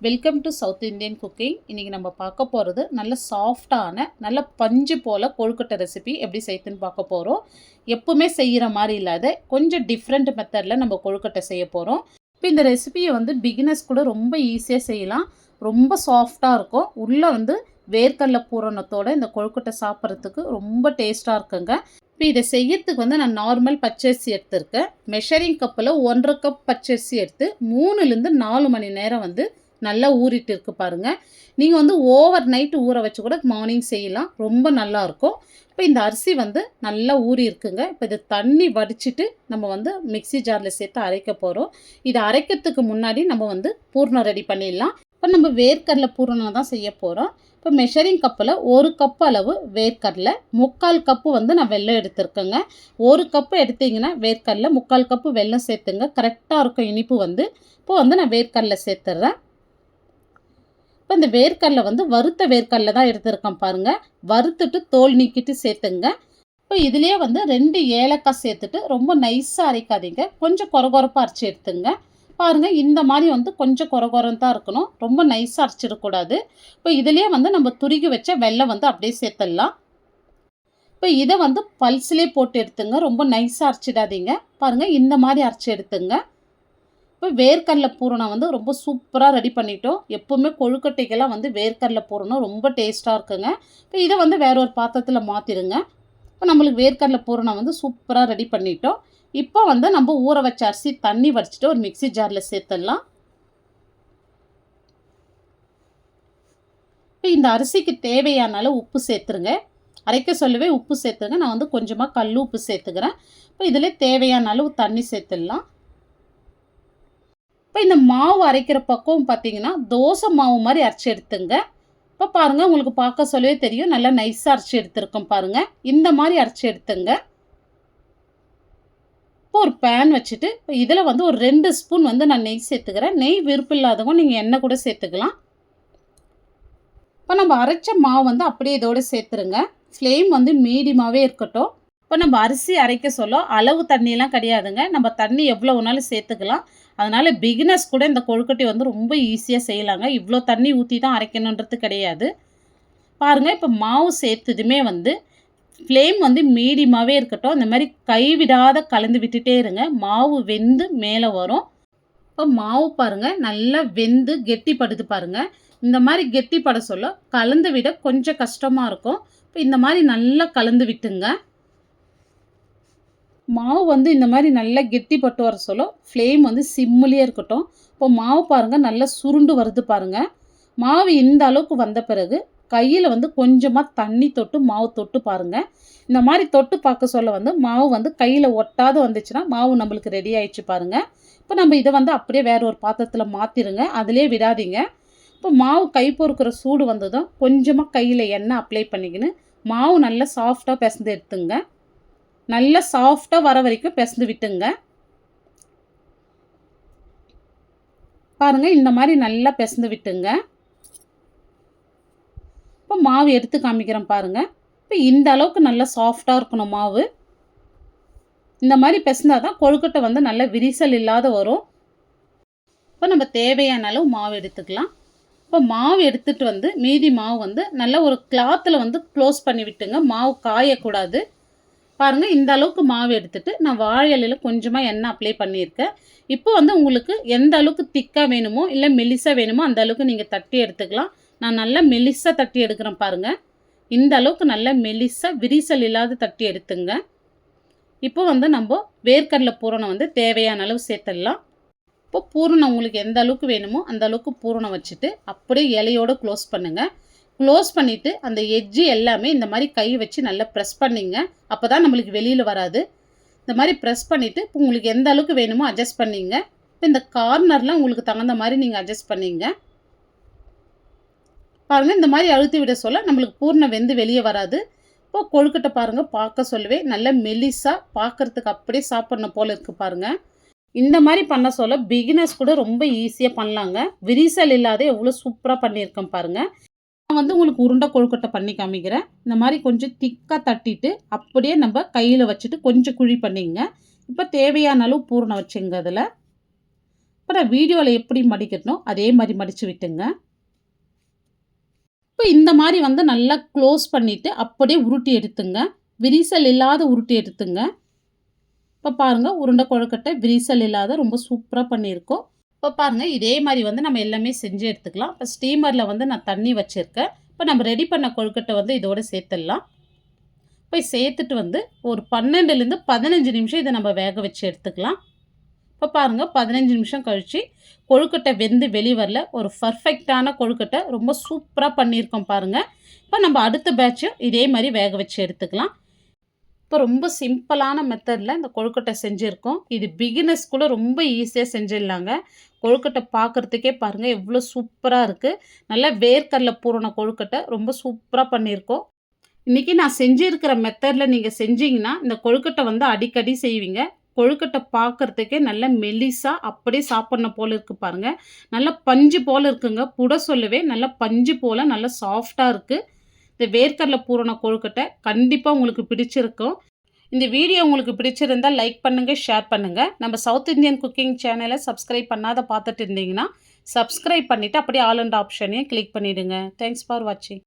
Welcome to south Indian cooking. இன்றைக்கி நம்ம பார்க்க போகிறது நல்ல சாஃப்டான நல்ல பஞ்சு போல் கொழுக்கட்டை ரெசிபி எப்படி செய்யுதுன்னு பார்க்க போகிறோம். எப்பவுமே செய்கிற மாதிரி இல்லாத கொஞ்சம் டிஃப்ரெண்ட் மெத்தடில் நம்ம கொழுக்கட்டை செய்ய போகிறோம். இப்போ இந்த ரெசிபியை பிகினர்ஸ் கூட ரொம்ப ஈஸியாக செய்யலாம். ரொம்ப சாஃப்டாக இருக்கும். உள்ளே வேர்க்கடலை பூரணத்தோடு இந்த கொழுக்கட்டை சாப்பிட்றதுக்கு ரொம்ப டேஸ்ட்டாக இருக்குங்க. இப்போ இதை செய்யறதுக்கு நான் நார்மல் பச்சரிசி எடுத்திருக்கேன். மெஷரிங் கப்பில் 1.5 கப் பச்சரிசி எடுத்து 3லேருந்து 4 மணி நேரம் நல்லா ஊறிட்டு இருக்கு பாருங்கள். நீங்கள் ஓவர் நைட்டு ஊற வச்சு கூட மார்னிங் செய்யலாம். ரொம்ப நல்லாயிருக்கும். இப்போ இந்த அரிசி நல்லா ஊறி இருக்குங்க. இப்போ இது தண்ணி வடிச்சிட்டு நம்ம மிக்சி ஜாரில் சேர்த்து அரைக்க போகிறோம். இதை அரைக்கிறதுக்கு முன்னாடி நம்ம பூர்ணம் ரெடி பண்ணிடலாம். இப்போ நம்ம வேர்க்கடலை பூரணம் தான் செய்ய போகிறோம். இப்போ மெஷரிங் கப்பில் 1 கப் அளவு வேர்க்கடலை, 3/4 கப்பு நான் வெல்லம் எடுத்துருக்கேங்க. 1 கப்பு எடுத்திங்கன்னா வேர்க்கடலை 3/4 கப்பு வெல்லம் சேர்த்துங்க. கரெக்டாக இருக்கும் இனிப்பு. இப்போ நான் வேர்க்கடலை சேர்த்துட்றேன். இப்போ இந்த வேர்க்கடலை வறுத்த வேர்க்கடலை தான் எடுத்துருக்கேன் பாருங்கள். வறுத்துட்டு தோல் நீக்கிட்டு சேர்த்துங்க. இப்போ இதுலேயே 2 ஏலக்காய் சேர்த்துட்டு ரொம்ப நைஸாக அரைக்காதீங்க. கொஞ்சம் கொரகொரப்பாக அரைச்சி எடுத்துங்க. பாருங்கள், இந்த மாதிரி கொஞ்சம் கொரகொரம் தான் இருக்கணும். ரொம்ப நைஸாக அரைச்சிடக்கூடாது. இப்போ இதுலேயே நம்ம துருகி வச்ச வெல்லம் அப்படியே சேர்த்துடலாம். இப்போ இதை பல்ஸ்லேயே போட்டு எடுத்துங்க. ரொம்ப நைஸாக அரைச்சிடாதீங்க. பாருங்கள், இந்த மாதிரி அரைச்சி எடுத்துங்க. இப்போ வேர்க்கடலை பூரணம் ரொம்ப சூப்பராக ரெடி பண்ணிட்டோம். எப்போவுமே கொழுக்கட்டைக்கெல்லாம் வேர்க்கடலை பூரணம் ரொம்ப டேஸ்ட்டாக இருக்குங்க. இப்போ இதை வேற ஒரு பாத்திரத்தில் மாற்றிடுங்க. இப்போ நம்மளுக்கு வேர்க்கடலை பூரணம் சூப்பராக ரெடி பண்ணிட்டோம். இப்போ நம்ம ஊற வச்ச அரிசி தண்ணி வடிச்சிட்டு ஒரு மிக்சி ஜாரில் சேர்த்துடலாம். இப்போ இந்த அரிசிக்கு தேவையான அளவு உப்பு சேர்த்துருங்க. அரைக்க சொல்லவே உப்பு சேர்த்துருங்க. நான் கொஞ்சமாக கல் உப்பு சேர்த்துக்கிறேன். இப்போ இதில் தேவையான அளவு தண்ணி சேர்த்துடலாம். இப்போ இந்த மாவு அரைக்கிற பக்கம் பார்த்தீங்கன்னா தோசை மாவு மாதிரி அரைச்சி எடுத்துங்க. இப்போ பாருங்கள், உங்களுக்கு பார்க்க சொல்லவே தெரியும். நல்லா நைஸாக அரைச்சி எடுத்துருக்கோம் பாருங்கள். இந்த மாதிரி அரைச்சி எடுத்துங்க. இப்போ ஒரு பேன் வச்சுட்டு இப்போ இதில் ஒரு 2 ஸ்பூன் நான் நெய் சேர்த்துக்கிறேன். நெய் விருப்பம் இல்லாதவங்க நீங்கள் எண்ணெய் கூட சேர்த்துக்கலாம். இப்போ நம்ம அரைச்ச மாவு அப்படியே இதோடு சேர்த்துருங்க. ஃப்ளேம் மீடியமாகவே இருக்கட்டும். இப்போ நம்ம அரிசி அரைக்க சொல்ல அளவு தண்ணியெலாம் கிடையாதுங்க. நம்ம தண்ணி எவ்வளோ வேணாலும் சேர்த்துக்கலாம். அதனால் பிகினர்ஸ் கூட இந்த கொழுக்கட்டை ரொம்ப ஈஸியாக செய்யலாங்க. இவ்வளோ தண்ணி ஊற்றி தான் அரைக்கணுன்றது கிடையாது. பாருங்கள், இப்போ மாவு சேர்த்ததுமே ஃப்ளேம் மீடியமாகவே இருக்கட்டும். இந்த மாதிரி கைவிடாத கலந்து விட்டுட்டே இருங்க. மாவு வெந்து மேலே வரும். இப்போ மாவு பாருங்கள் நல்லா வெந்து கெட்டிப்படுது பாருங்கள். இந்த மாதிரி கெட்டிப்பட சொல்ல கலந்து விட கொஞ்சம் கஷ்டமாக இருக்கும். இப்போ இந்த மாதிரி நல்லா கலந்து விட்டுங்க. மாவு இந்த மாதிரி நல்லா கெட்டிப்பட்டு வர சொல்ல ஃப்ளேம் சிம்முலேயே இருக்கட்டும். இப்போ மாவு பாருங்கள் நல்லா சுருண்டு வருது பாருங்கள். மாவு இந்த அளவுக்கு வந்த பிறகு கையில் கொஞ்சமாக தண்ணி தொட்டு மாவு தொட்டு பாருங்கள். இந்த மாதிரி தொட்டு பார்க்க சொல்ல மாவு கையில் ஒட்டாத வந்துச்சுன்னா மாவு நம்மளுக்கு ரெடி ஆயிடுச்சு பாருங்கள். இப்போ நம்ம இதை அப்படியே வேறு ஒரு பாத்திரத்தில் மாற்றிடுங்க. அதிலே விடாதீங்க. இப்போ மாவு கை பொறுக்கிற சூடு வந்ததும் கொஞ்சமாக கையில் எண்ணெய் அப்ளை பண்ணிக்கின்னு மாவு நல்லா சாஃப்டாக பிசைந்து எடுத்துங்க. நல்லா சாஃப்டாக வர வரைக்கும் பிசைந்து விட்டுங்க. பாருங்கள், இந்த மாதிரி நல்லா பிசைந்து விட்டுங்க. இப்போ மாவு எடுத்து காமிக்கிறேன் பாருங்கள். இப்போ இந்த அளவுக்கு நல்லா சாஃப்டாக இருக்கணும் மாவு. இந்த மாதிரி பிசைந்தால் தான் கொழுக்கட்டை நல்லா விரிசல் இல்லாத வரும். இப்போ நம்ம தேவையான அளவு மாவு எடுத்துக்கலாம். இப்போ மாவு எடுத்துகிட்டு மீதி மாவு நல்லா ஒரு கிளாத்தில் க்ளோஸ் பண்ணி விட்டுங்க. மாவு காயக்கூடாது. பாருங்கள், இந்த அளவுக்கு மாவு எடுத்துகிட்டு நான் வாழை இலையில் கொஞ்சமாக எண்ணெய் அப்ளை பண்ணியிருக்கேன். இப்போ உங்களுக்கு எந்த அளவுக்கு திக்காக வேணுமோ இல்லை மெலிசாக வேணுமோ அந்த அளவுக்கு நீங்கள் தட்டி எடுத்துக்கலாம். நான் நல்லா மெலிசாக தட்டி எடுக்கிறேன் பாருங்கள். இந்த அளவுக்கு நல்லா மெலிசாக விரிசல் இல்லாத தட்டி எடுத்துங்க. இப்போ நம்ம வேர்க்கடலை பூரணம் தேவையான அளவு சேர்த்துடலாம். இப்போ பூரணம் உங்களுக்கு எந்த அளவுக்கு வேணுமோ அந்த அளவுக்கு பூரணம் வச்சுட்டு அப்படியே இலையோடு க்ளோஸ் பண்ணுங்கள். க்ளோஸ் பண்ணிவிட்டு அந்த எட்ஜு எல்லாமே இந்த மாதிரி கை வச்சு நல்லா ப்ரெஸ் பண்ணிங்க. அப்போ தான் நம்மளுக்கு வெளியில் வராது. இந்த மாதிரி ப்ரெஸ் பண்ணிவிட்டு இப்போ உங்களுக்கு எந்த அளவுக்கு வேணுமோ அட்ஜஸ்ட் பண்ணிங்க. இப்போ இந்த கார்னர்லாம் உங்களுக்கு தகுந்த மாதிரி நீங்கள் அட்ஜஸ்ட் பண்ணிங்க. பாருங்கள், இந்த மாதிரி அழுத்தி விட சொல்ல நம்மளுக்கு பூர்ணம் வெந்து வெளியே வராது. இப்போ கொழுக்கட்டை பாருங்கள், பார்க்க சொல்லவே நல்ல மெலிசாக பார்க்குறதுக்கு அப்படியே சாப்பிட்ணும் போல் இருக்குது பாருங்கள். இந்த மாதிரி பண்ண சொல்ல பிகினர்ஸ் கூட ரொம்ப ஈஸியாக பண்ணலாங்க. விரிசல் இல்லாத எவ்வளோ சூப்பராக பண்ணியிருக்கேன் பாருங்கள். நான் உங்களுக்கு உருண்டை கொழுக்கட்டை பண்ணி காமிக்கிறேன். இந்த மாதிரி கொஞ்சம் திக்காக தட்டிட்டு அப்படியே நம்ம கையில் வச்சுட்டு கொஞ்சம் குழி பண்ணிங்க. இப்போ தேவையான அளவு பூரணம் வச்சுங்க. அதில் இப்போ நான் வீடியோவில் எப்படி மடிக்கணும் அதே மாதிரி மடித்து விட்டுங்க. இப்போ இந்த மாதிரி வந்து நல்லா க்ளோஸ் பண்ணிவிட்டு அப்படியே உருட்டி எடுத்துங்க. விரிசல் இல்லாத உருட்டி எடுத்துங்க. இப்போ பாருங்கள், உருண்டை கொழுக்கட்டை விரிசல் இல்லாத ரொம்ப சூப்பராக பண்ணியிருக்கோம். இப்போ பாருங்கள், இதே மாதிரி வந்து நம்ம எல்லாமே செஞ்சு எடுத்துக்கலாம். இப்போ ஸ்டீமரில் வந்து நான் தண்ணி வச்சுருக்கேன். இப்போ நம்ம ரெடி பண்ண கொழுக்கட்டை வந்து இதோட சேர்த்துடலாம். போய் சேர்த்துட்டு வந்து ஒரு 12லேருந்து 15 நிமிஷம் இதை நம்ம வேக வச்சு எடுத்துக்கலாம். இப்போ பாருங்கள், 15 நிமிஷம் கழித்து கொழுக்கட்டை வெந்து வெளிவரல. ஒரு பர்ஃபெக்டான கொழுக்கட்டை ரொம்ப சூப்பராக பண்ணியிருக்கோம் பாருங்கள். இப்போ நம்ம அடுத்த பேட்சும் இதே மாதிரி வேக வச்சு எடுத்துக்கலாம். இப்போ ரொம்ப சிம்பிளான மெத்தடில் இந்த கொழுக்கட்டை செஞ்சுருக்கோம். இது பிகினர்ஸ் கூட ரொம்ப ஈஸியாக செஞ்சிடலாங்க. கொழுக்கட்டை பார்க்குறதுக்கே பாருங்கள் எவ்வளோ சூப்பராக இருக்குது. நல்லா வேர்க்கடலை பூரண கொழுக்கட்டை ரொம்ப சூப்பராக பண்ணியிருக்கோம். இன்றைக்கி நான் செஞ்சுருக்கிற மெத்தடில் நீங்கள் செஞ்சீங்கன்னா இந்த கொழுக்கட்டை வந்து அடிக்கடி செய்வீங்க. கொழுக்கட்டை பார்க்குறதுக்கே நல்ல மெலிசா அப்படியே சாப்பிட்ணும் போல் இருக்குது பாருங்கள். நல்லா பஞ்சு போல் இருக்குங்க. புட சொல்லவே நல்லா பஞ்சு போல் நல்லா சாஃப்டாக இருக்குது. இந்த வேர்க்கடலை பூரண கொழுக்கட்டை கண்டிப்பாக உங்களுக்கு பிடிச்சிருக்கும். இந்த வீடியோ உங்களுக்கு பிடிச்சிருந்தால் லைக் பண்ணுங்கள், ஷேர் பண்ணுங்கள். நம்ம சவுத் இந்தியன் குக்கிங் சேனலை சப்ஸ்கிரைப் பண்ணாத பார்த்துட்டு இருந்தீங்கன்னா சப்ஸ்கிரைப் பண்ணிவிட்டு அப்படியே ஆல் அண்ட் ஆப்ஷனையும் கிளிக் பண்ணிவிடுங்க. தேங்க்ஸ் ஃபார் வாட்சிங்.